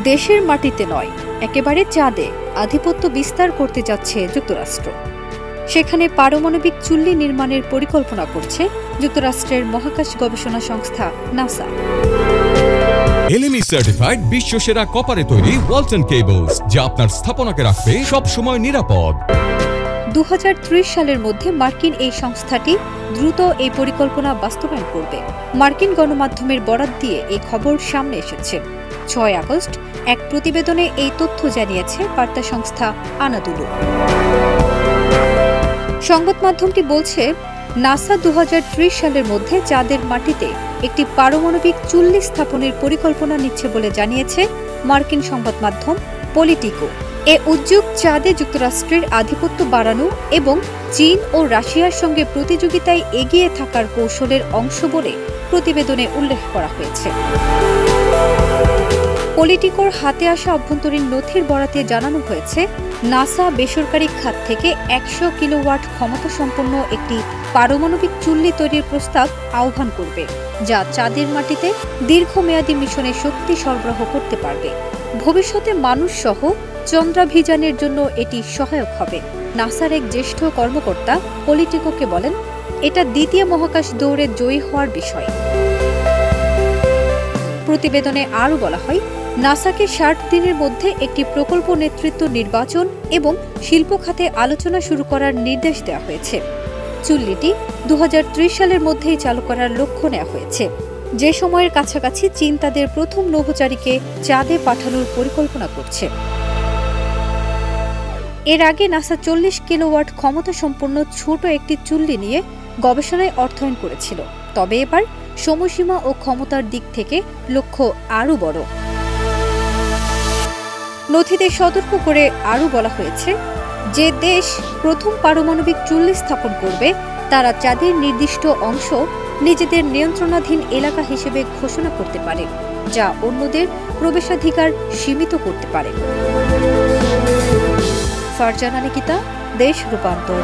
দেশের মাটিতে নয়, একেবারে চাঁদে আধিপত্য বিস্তার করতে যাচ্ছে যুক্তরাষ্ট্র। সেখানে পারমাণবিক চুল্লি নির্মাণের পরিকল্পনা করছে যুক্তরাষ্ট্রের মহাকাশ গবেষণা সংস্থা নাসা। LME সার্টিফাইড বিশ্বসেরা কপারে তৈরি ওয়ালটন কেবলস, যা আপনার স্থাপনাকে রাখবে সব সময় নিরাপদ। 2030 সালের মধ্যে মার্কিন এই সংস্থাটি দ্রুত এই পরিকল্পনা বাস্তবায়ন করবে। মার্কিন গণমাধ্যমের বরাত দিয়ে এই খবর সামনে এসেছে। 6 আগস্ট এক প্রতিবেদনে এই তথ্য জানিয়েছে বার্তা সংস্থা আনাদুলু। সংবাদ মাধ্যমটি বলছে, নাসা 2030 সালের মধ্যে চাঁদের মাটিতে একটি পারমাণবিক চুল্লি স্থাপনের পরিকল্পনা নিচ্ছে বলে জানিয়েছে মার্কিন সংবাদ মাধ্যম পলিটিকো। এ উদ্যোগ চাঁদে যুক্তরাষ্ট্রের আধিপত্য বাড়ানো এবং চীন ও রাশিয়ার সঙ্গে প্রতিযোগিতায় এগিয়ে থাকার কৌশলের অংশ বলে প্রতিবেদনে উল্লেখ করা হয়েছে। পলিটিকোর হাতে আসা অভ্যন্তরীণ নথির বরাতে জানানো হয়েছে, নাসা বেসরকারি খাত থেকে 100 কিলোওয়াট ক্ষমতা সম্পন্ন একটি পারমাণবিক চুল্লি তৈরির প্রস্তাব আহ্বান করবে, যা চাঁদের মাটিতে দীর্ঘমেয়াদী মিশনে শক্তি সরবরাহ করতে পারবে। ভবিষ্যতে মানুষ সহ চন্দ্রাভিযানের জন্য এটি সহায়ক হবে। নাসার এক জ্যেষ্ঠ কর্মকর্তা পলিটিকোকে বলেন, এটা দ্বিতীয় মহাকাশ দৌড়ে জয়ী হওয়ার বিষয়। প্রতিবেদনে আরও বলা হয়, নাসাকে 60 দিনের মধ্যে একটি প্রকল্প নেতৃত্ব নির্বাচন এবং শিল্প খাতে আলোচনা শুরু করার নির্দেশ দেওয়া হয়েছে। চুল্লিটি 2030 সালের মধ্যেই চালু করার লক্ষ্য নেওয়া হয়েছে, যে সময়ের কাছাকাছি চীন তাদের প্রথম নভোচারীকে চাঁদে পাঠানোর পরিকল্পনা করছে। এর আগে নাসা 40 কিলোওয়াট ক্ষমতা সম্পন্ন ছোট একটি চুল্লি নিয়ে গবেষণায় অর্থায়ন করেছিল। তবে এবার সময়সীমা ও ক্ষমতার দিক থেকে লক্ষ্য আরও বড়। নথিতে সতর্ক করে আরও বলা হয়েছে, যে দেশ প্রথম পারমাণবিক চুল্লি স্থাপন করবে তারা চাঁদের নির্দিষ্ট অংশ নিজেদের নিয়ন্ত্রণাধীন এলাকা হিসেবে ঘোষণা করতে পারে, যা অন্যদের প্রবেশাধিকার সীমিত করতে পারে। ফারজানা নিকিতা, দেশ রূপান্তর।